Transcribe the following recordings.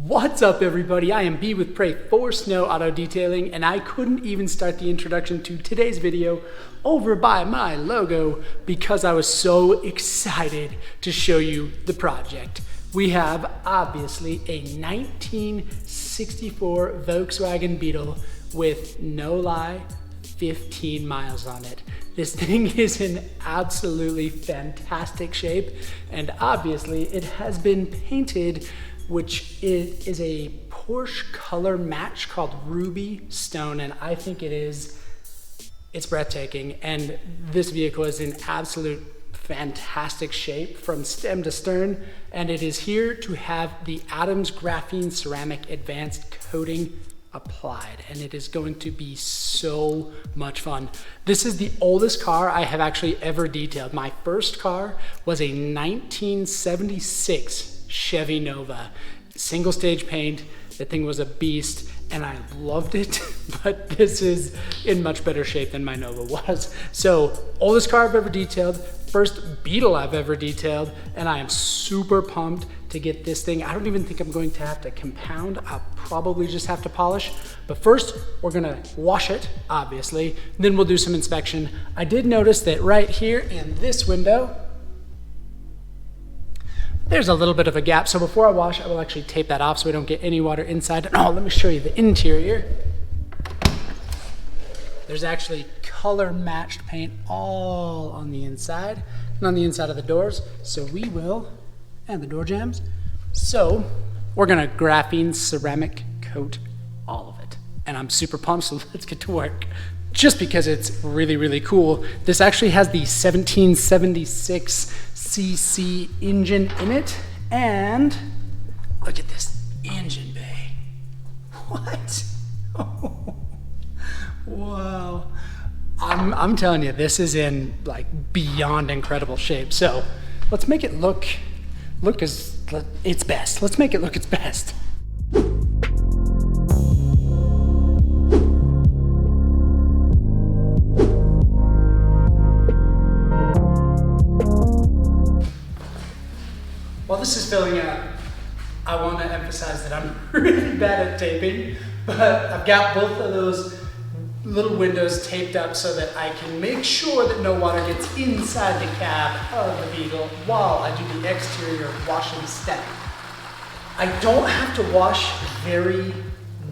What's up everybody, I am B with Prey for Snow Auto Detailing, and I couldn't even start the introduction to today's video over by my logo because I was so excited to show you the project. We have obviously a 1964 Volkswagen Beetle with, no lie, 15 miles on it. This thing is in absolutely fantastic shape, and obviously it has been painted, which is a Porsche color match called Ruby Stone, and I think it's breathtaking. And this vehicle is in absolute fantastic shape from stem to stern, and it is here to have the Adams Graphene ceramic advanced coating applied, and it is going to be so much fun. This is the oldest car I have actually ever detailed. My first car was a 1976 Chevy Nova, single stage paint. The thing was a beast and I loved it, but this is in much better shape than my Nova was. So, oldest car I've ever detailed, first Beetle I've ever detailed, and I am super pumped to get this thing. I don't even think I'm going to have to compound. I'll probably just have to polish. But first, we're gonna wash it, obviously. Then we'll do some inspection. I did notice that right here in this window, there's a little bit of a gap. So before I wash, I will actually tape that off so we don't get any water inside. Oh, let me show you the interior. There's actually color matched paint all on the inside and on the inside of the doors. So we will, and the door jambs. So we're gonna graphene ceramic coat all of it. And I'm super pumped, so let's get to work. Just because it's really, really cool. This actually has the 1776cc engine in it. And look at this engine bay. What? Oh, wow. I'm telling you, this is in like beyond incredible shape. So let's make it look as its best. Let's make it look its best. While this is filling up, I want to emphasize that I'm really bad at taping, but I've got both of those little windows taped up so that I can make sure that no water gets inside the cab of the Beetle while I do the exterior washing step. I don't have to wash very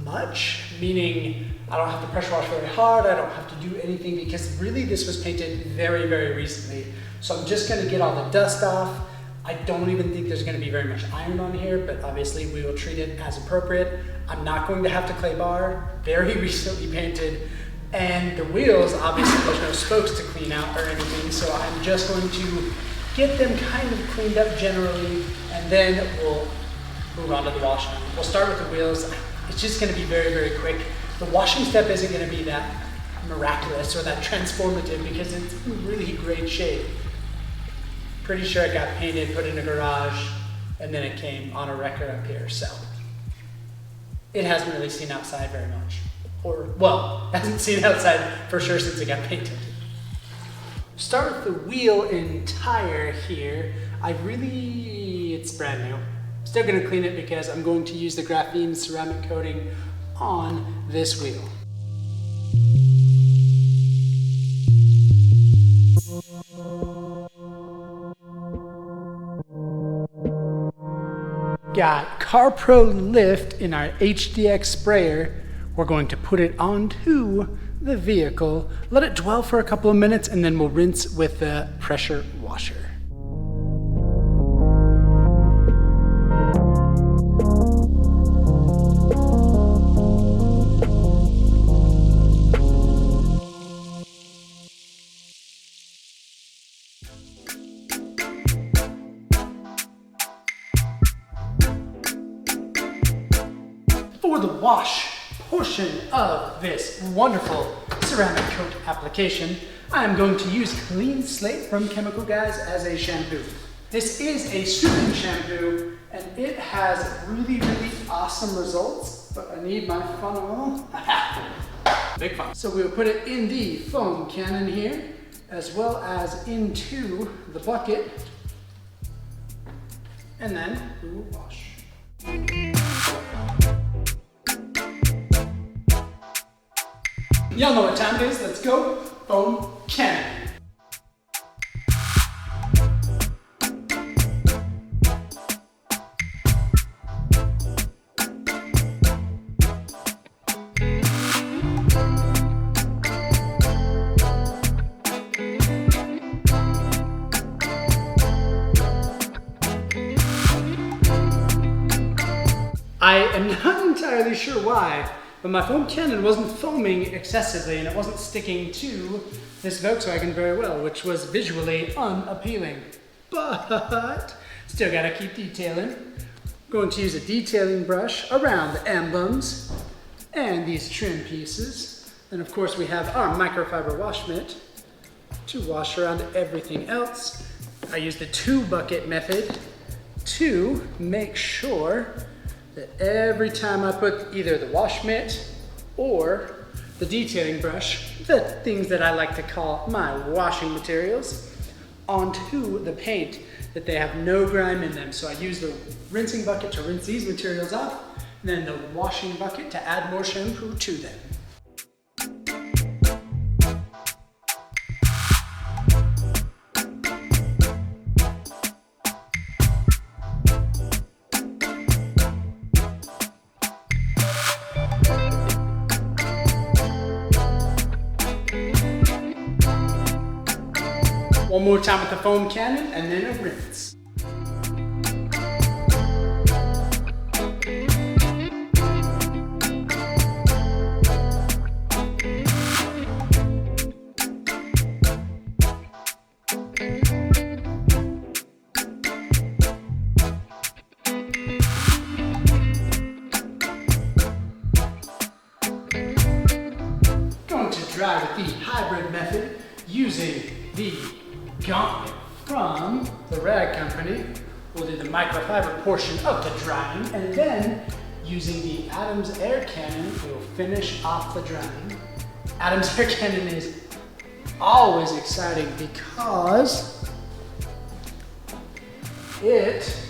much, meaning I don't have to pressure wash very hard, I don't have to do anything because really this was painted very, very recently. So I'm just going to get all the dust off. I don't even think there's going to be very much iron on here, but obviously we will treat it as appropriate. I'm not going to have to clay bar, very recently painted. And the wheels, obviously there's no spokes to clean out or anything, so I'm just going to get them kind of cleaned up generally, and then we'll move on to the washing. We'll start with the wheels. It's just going to be very, very quick. The washing step isn't going to be that miraculous or that transformative because it's in really great shape. Pretty sure it got painted, put in a garage, and then it came on a wrecker up here, so it hasn't really seen outside very much. Or, well, hasn't seen outside for sure since it got painted. Start with the wheel and tire here. It's brand new. Still gonna clean it because I'm going to use the graphene ceramic coating on this wheel. Got CarPro Lift in our HDX sprayer. We're going to put it onto the vehicle, let it dwell for a couple of minutes, and then we'll rinse with the pressure washer. For the wash portion of this wonderful ceramic coat application, I am going to use Clean Slate from Chemical Guys as a shampoo. This is a soothing shampoo and it has really, really awesome results, but I need my funnel. Big fun. So we'll put it in the foam cannon here, as well as into the bucket, and then we will wash. Y'all know what time it is. Let's go foam cannon. I am not entirely sure why, but my foam cannon wasn't foaming excessively and it wasn't sticking to this Volkswagen very well, which was visually unappealing. But still gotta keep detailing. I'm going to use a detailing brush around the emblems and these trim pieces. And of course we have our microfiber wash mitt to wash around everything else. I use the 2-bucket method to make sure that every time I put either the wash mitt or the detailing brush, the things that I like to call my washing materials, onto the paint, that they have no grime in them. So I use the rinsing bucket to rinse these materials off, and then the washing bucket to add more shampoo to them. One more time with the foam cannon and then a rinse. Going to dry with the hybrid method using the gauntlet from the rag company. We'll do the microfiber portion of the drying, and then using the Adams air cannon, we'll finish off the drying. Adams air cannon is always exciting because it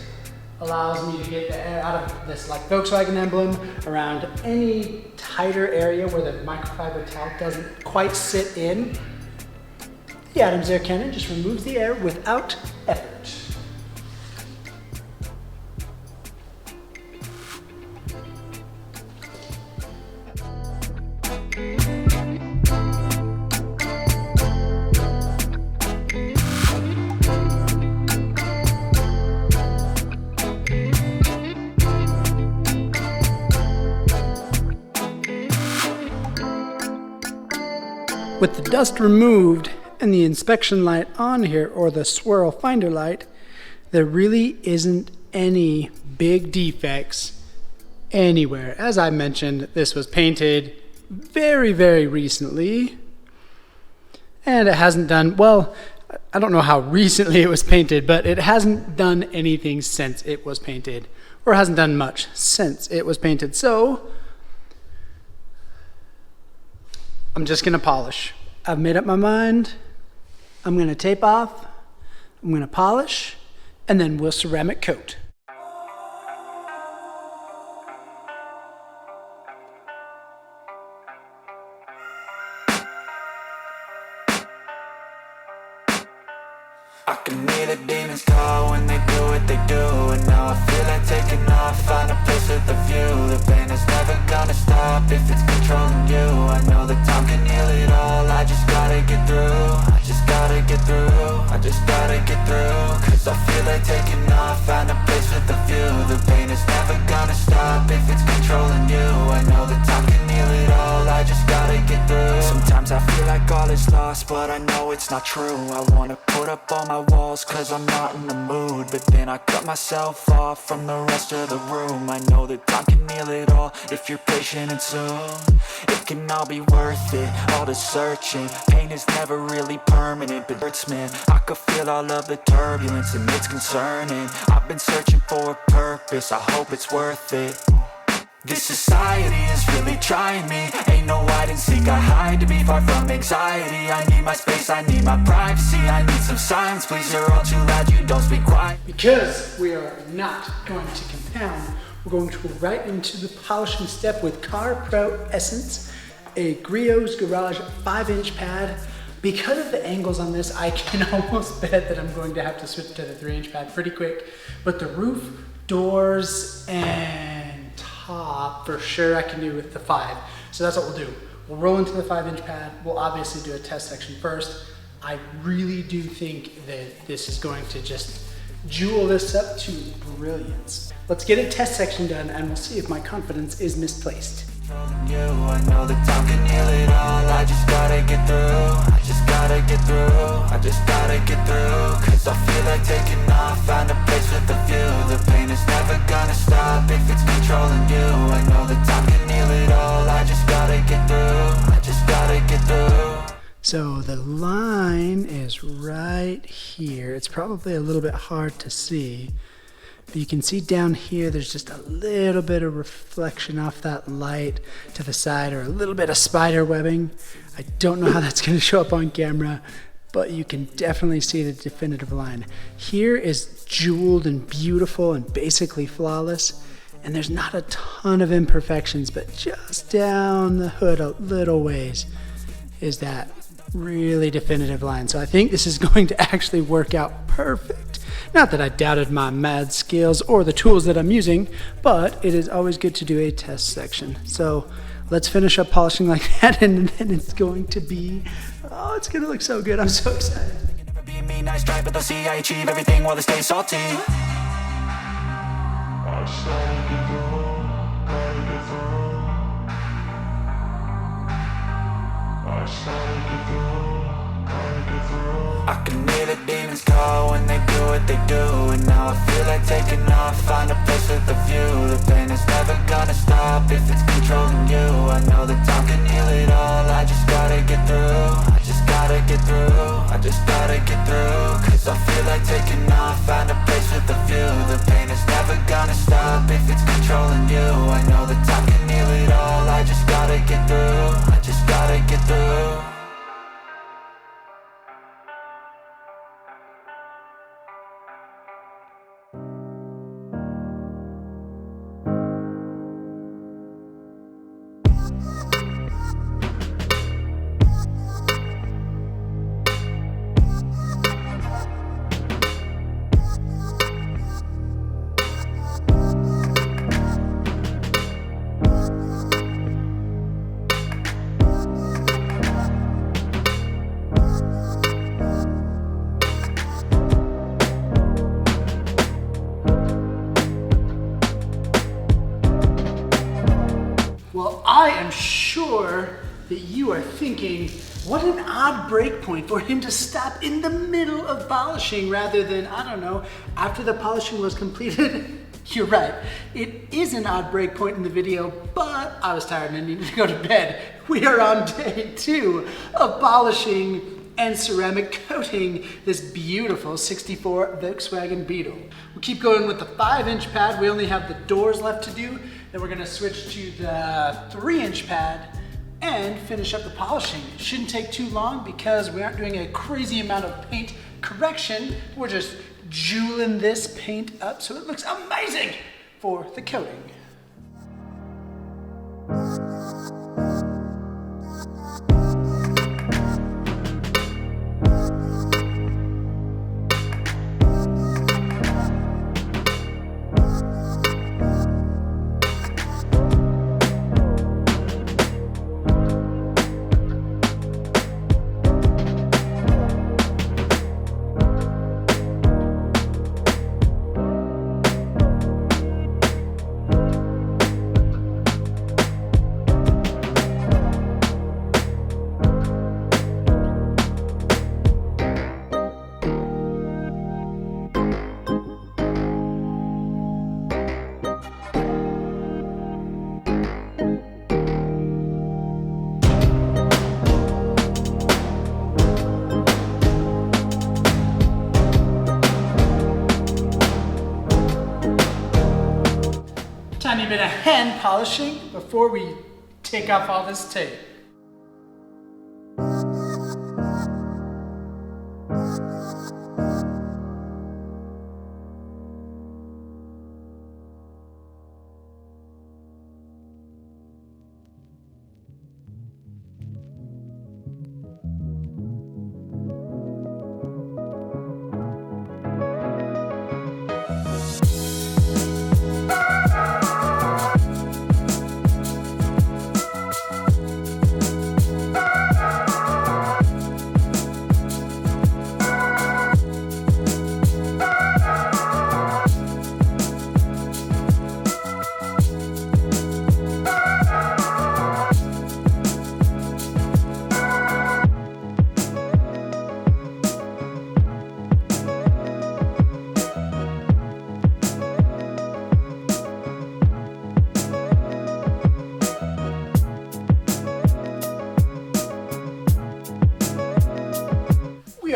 allows me to get the air out of this like Volkswagen emblem around any tighter area where the microfiber talc doesn't quite sit in. The Adams air cannon just removes the air without effort. With the dust removed and the inspection light on here, or the swirl finder light, there really isn't any big defects anywhere. As I mentioned, this was painted very, very recently, and it hasn't done, well, I don't know how recently it was painted, but it hasn't done anything since it was painted, or hasn't done much since it was painted. So I'm just gonna polish. I've made up my mind. I'm gonna tape off, I'm gonna polish, and then we'll ceramic coat. I can hear the demons call when they do what they do, and now I feel like taking off, find a place with a view. The pain is never gonna stop if it's controlling you. I know that time can heal it all, I just gotta get through. I just gotta get through, I just gotta get through. Cause I feel like taking off, find a place with a view. The pain is never gonna stop if it's controlling you. I know that time can heal it all, I just gotta get through. Sometimes I feel like all is lost, but I know it's not true. I wanna put up all my walls cause I'm not in the mood, but then I cut myself off from the rest of the room. I know that time can heal it all if you're patient, and soon it can all be worth it, all the searching. Pain is never really permanent, but it hurts, man. I could feel all of the turbulence and it's concerning. I've been searching for a purpose, I hope it's worth it. This society is really trying me. Ain't no hide and seek, I hide to be far from anxiety. I need my space, I need my privacy. I need some silence, please, you're all too loud, you don't speak quiet. Because we are not going to compound, we're going to go right into the polishing step with CarPro Essence. a Griot's Garage 5-inch pad. Because of the angles on this, I can almost bet that I'm going to have to switch to the 3-inch pad pretty quick. But the roof, doors, and top, for sure I can do with the 5. So that's what we'll do. We'll roll into the 5-inch pad. We'll obviously do a test section first. I really do think that this is going to just jewel this up to brilliance. Let's get a test section done and we'll see if my confidence is misplaced. You, I know that time can heal it all. I just gotta get through. I just gotta get through. I just gotta get through. Cause I feel like taking off. Find a place with a view. The pain is never gonna stop if it's controlling you. I know that time can heal it all. I just gotta get through. I just gotta get through. So the line is right here. It's probably a little bit hard to see, but you can see down here there's just a little bit of reflection off that light to the side, or a little bit of spider webbing. I don't know how that's going to show up on camera, but you can definitely see the definitive line. Here is jeweled and beautiful and basically flawless, and there's not a ton of imperfections, but just down the hood a little ways is that really definitive line. So I think this is going to actually work out perfect. Not that I doubted my mad skills or the tools that I'm using, but it is always good to do a test section. So let's finish up polishing like that, and then it's going to be, oh, it's gonna look so good. I'm so excited. Never be me, nice try, but they'll see I achieve everything while they stay salty. I can hear the demons call when they do what they do. And now I feel like taking off, find a place with a view. The pain is never gonna stop if it's controlling you. I know that time can heal it all. I just gotta get through. I just gotta get through. I just gotta get through. Cause I feel like taking off, find a place with a view. The pain is never gonna stop if it's controlling you. I know that time can heal it all. I just gotta get through. I just gotta get through. Well, I am sure that you are thinking, what an odd break point for him to stop in the middle of polishing rather than, I don't know, after the polishing was completed. You're right, it is an odd break point in the video, but I was tired and I needed to go to bed. We are on day 2 of polishing and ceramic coating this beautiful 64 Volkswagen Beetle. We'll keep going with the 5-inch pad. We only have the doors left to do. Then we're gonna switch to the 3-inch pad and finish up the polishing. It shouldn't take too long because we aren't doing a crazy amount of paint correction. We're just jeweling this paint up so it looks amazing for the coating. Tiny bit of hand polishing before we take off all this tape.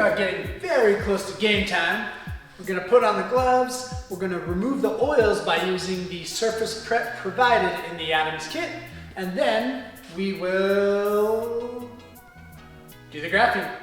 are getting very close to game time. We're gonna put on the gloves. We're gonna remove the oils by using the surface prep provided in the Adams kit. And then we will do the graphene.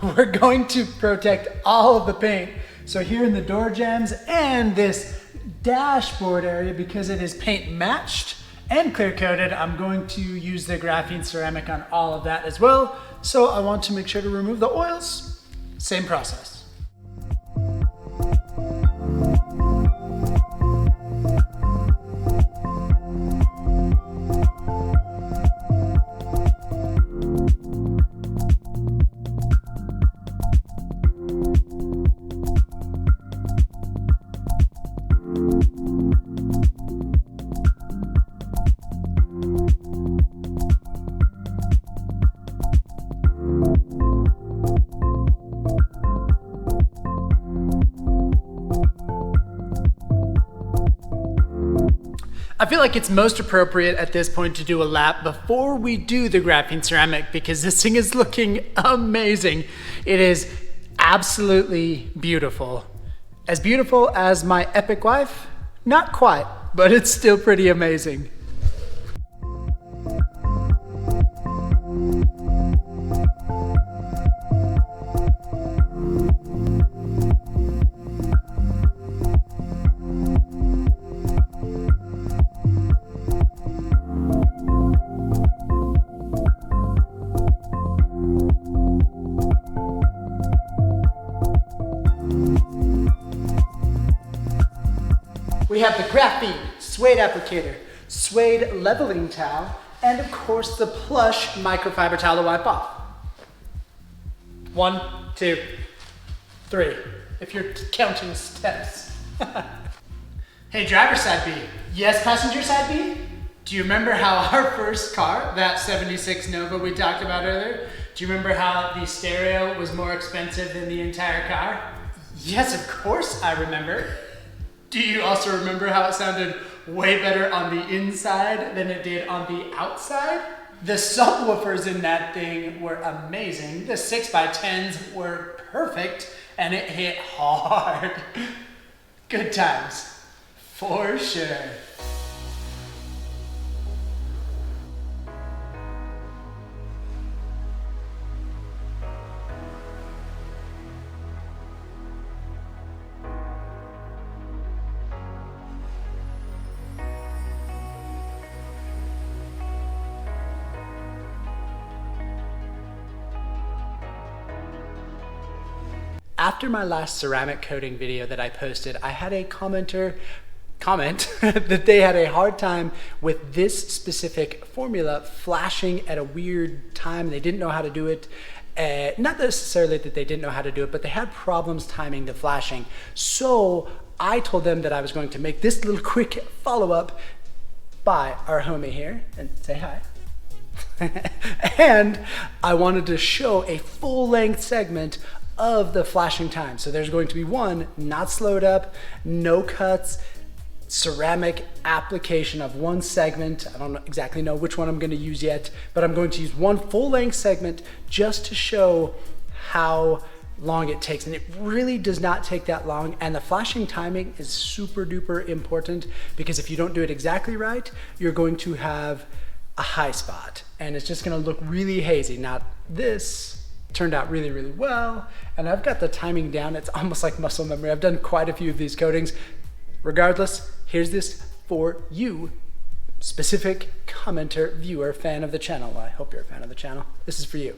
We're going to protect all of the paint. So here in the door jambs and this dashboard area, because it is paint matched and clear coated, I'm going to use the graphene ceramic on all of that as well. So I want to make sure to remove the oils. Same process. I feel like it's most appropriate at this point to do a lap before we do the graphene ceramic because this thing is looking amazing. It is absolutely beautiful. As beautiful as my epic wife? Not quite, but it's still pretty amazing. We have the graphene suede applicator, suede leveling towel, and of course the plush microfiber towel to wipe off. 1, 2, 3, if you're counting steps. Hey, driver's side B. Yes, passenger side B? Do you remember how our first car, that 76 Nova we talked about earlier, do you remember how the stereo was more expensive than the entire car? Yes, of course I remember. Do you also remember how it sounded way better on the inside than it did on the outside? The subwoofers in that thing were amazing. The 6x10s were perfect and it hit hard. Good times, for sure. After my last ceramic coating video that I posted, I had a commenter comment that they had a hard time with this specific formula flashing at a weird time. They didn't know how to do it. Not necessarily that they didn't know how to do it, but they had problems timing the flashing. So I told them that I was going to make this little quick follow-up by our homie here, and say hi. And I wanted to show a full-length segment of the flashing time. So there's going to be one not slowed up, no cuts, ceramic application of one segment. I don't exactly know which one I'm going to use yet, but I'm going to use one full-length segment just to show how long it takes. And it really does not take that long. And the flashing timing is super duper important because if you don't do it exactly right, you're going to have a high spot and it's just going to look really hazy. Now this turned out really, really well. And I've got the timing down. It's almost like muscle memory. I've done quite a few of these coatings. Regardless, Here's this for you, specific commenter, viewer, fan of the channel. Well, I hope you're a fan of the channel. This is for you.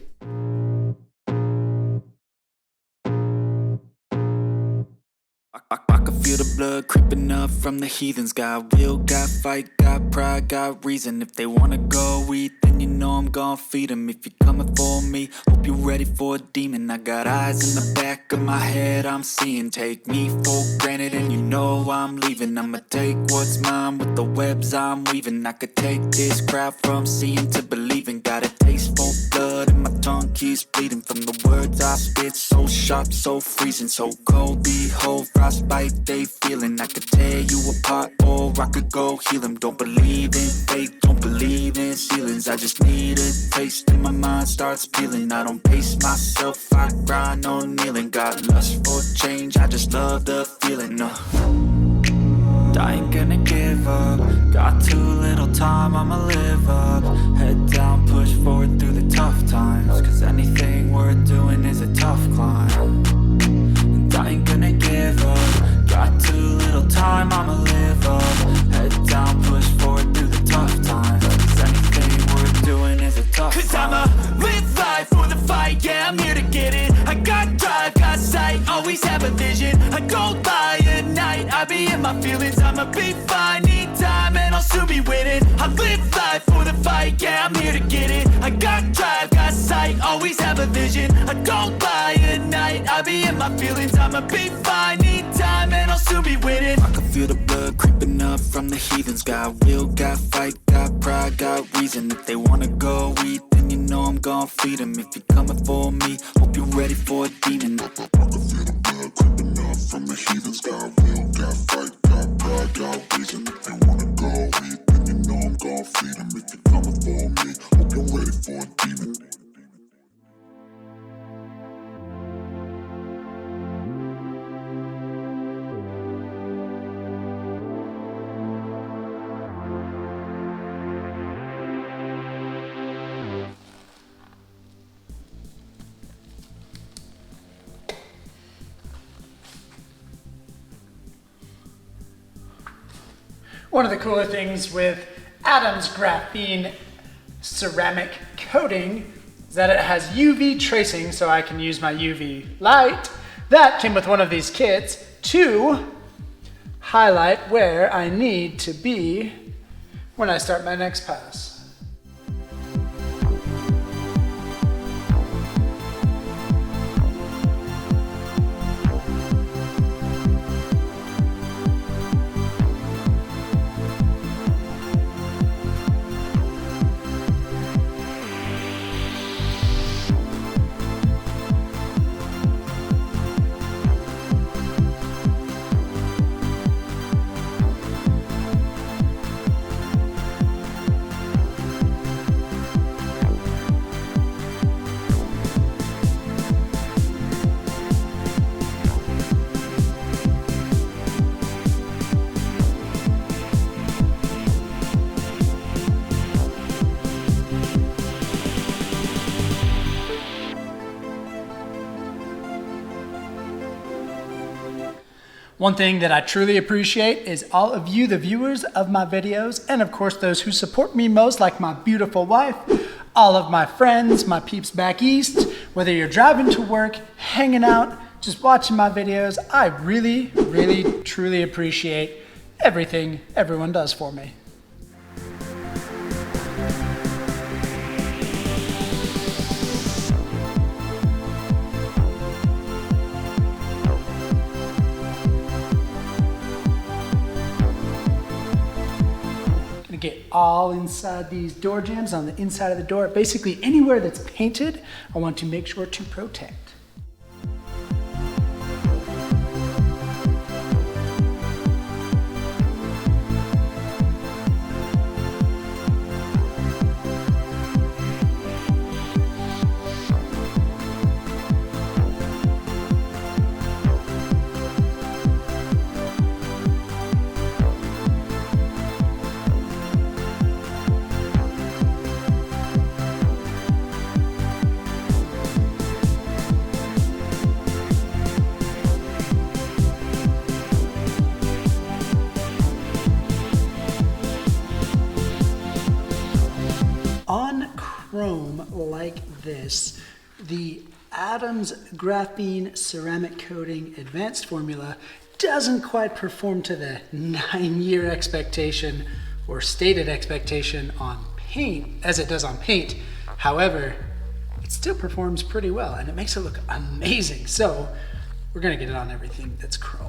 I can feel the blood creeping up from the heathens. Got will, got fight, got pride, got reason. If they wanna go eat, then you know I'm gon' feed them. If you're coming for me, hope you're ready for a demon. I got eyes in the back of my head, I'm seeing. Take me for granted and you know I'm leaving. I'ma take what's mine with the webs I'm weaving. I could take this crowd from seeing to believing. Got a taste for blood and my tongue keeps bleeding. From the words I spit, so sharp, so freezing, so cold. Behold, frostbite they feeling. I could tear you apart or I could go heal them. Don't believe in fate, don't believe in ceilings. I just need a taste and my mind starts peeling. I don't pace myself, I grind on kneeling. Got lust for change, I just love the feeling. I ain't gonna give up. Got too little time, I'ma live up. Head down, push forward through the tough times. Cause anything worth doing is a tough climb. And I ain't gonna give up. Got too little time, I'ma live up. Head down, push forward through the tough times. Cause anything worth doing is a tough climb. Cause I'ma live life for the fight, yeah, I'm here to get it. I got drive, got sight, always have a vision. I go by at night, I be in my feelings. I'ma be fine, need time, and I'll soon be winning. I live life for the fight, yeah, I'm here to get it. I got drive, got sight, always have a vision. I go by at night, I be in my feelings. I'ma be fine, need time, and I'll soon be winning. I can feel the blood creeping up from the heathens. Got will, got fight, got pride, got reason. If they wanna go eat, then you know I'm gon' feed them. If you're coming for me, hope you're ready for a demon. I can feel the blood creeping up from the heathens. Got will, got fight, got pride, got reason. If they wanna go eat, then you know I'm gon' feed them. If you're coming for me, hope you're ready for a demon. One of the cooler things with Adam's graphene ceramic coating is that it has UV tracing, so I can use my UV light that came with one of these kits to highlight where I need to be when I start my next pass. One thing that I truly appreciate is all of you, the viewers of my videos, and of course those who support me most, like my beautiful wife, all of my friends, my peeps back east, whether you're driving to work, hanging out, just watching my videos. I really, really, truly appreciate everything everyone does for me. Get all inside these door jambs on the inside of the door. Basically anywhere that's painted, I want to make sure to protect. this, the Adams Graphene Ceramic Coating Advanced Formula doesn't quite perform to the 9-year expectation or stated expectation on paint as it does on paint. However, it still performs pretty well and it makes it look amazing. So we're gonna get it on everything that's chrome.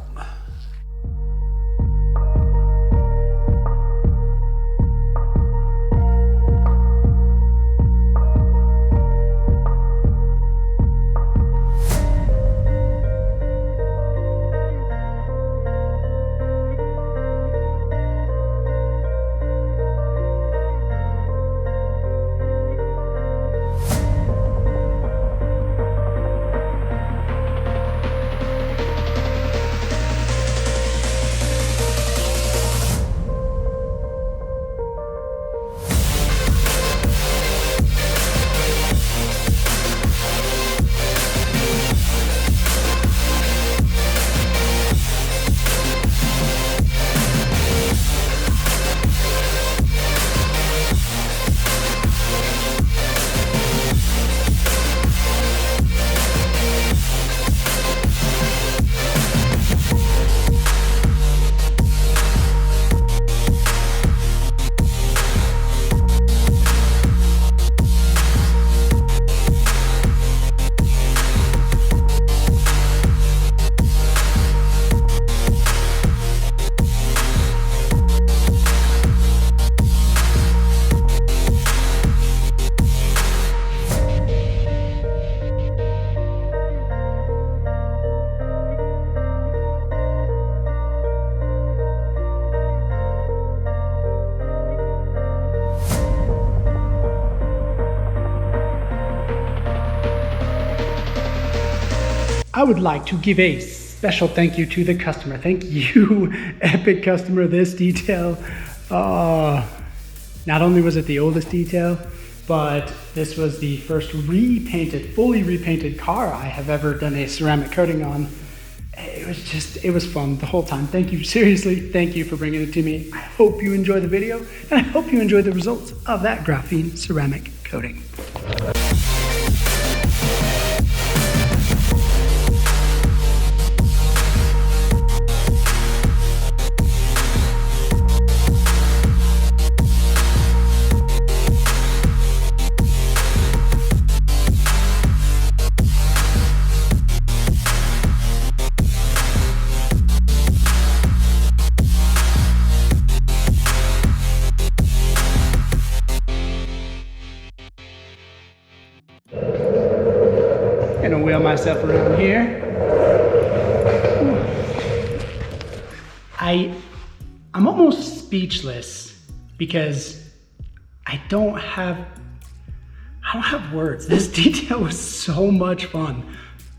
I would like to give a special thank you to the customer. Thank you, epic customer. This detail, not only was it the oldest detail, but this was the first fully repainted car I have ever done a ceramic coating on. It was fun the whole time. Thank you, seriously, thank you for bringing it to me. I hope you enjoy the video, and I hope you enjoy the results of that graphene ceramic coating. Gonna wheel myself around here. I'm almost speechless because I don't have words. This detail was so much fun.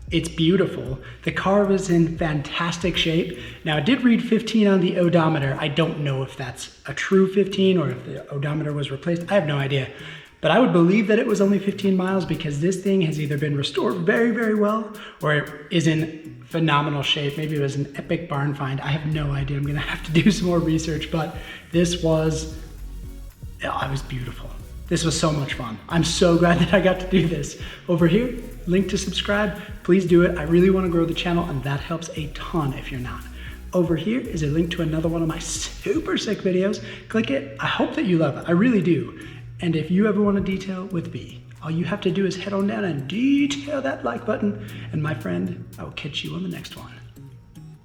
It's beautiful. The car was in fantastic shape. Now, I did read 15 on the odometer. I don't know if that's a true 15 or if the odometer was replaced. I have no idea. But I would believe that it was only 15 miles because this thing has either been restored very, very well or it is in phenomenal shape. Maybe it was an epic barn find. I have no idea. I'm gonna have to do some more research, but it was beautiful. This was so much fun. I'm so glad that I got to do this. Over here, link to subscribe. Please do it. I really wanna grow the channel and that helps a ton if you're not. Over here is a link to another one of my super sick videos. Click it. I hope that you love it. I really do. And if you ever want to detail with me, all you have to do is head on down and detail that like button. And my friend, I will catch you on the next one.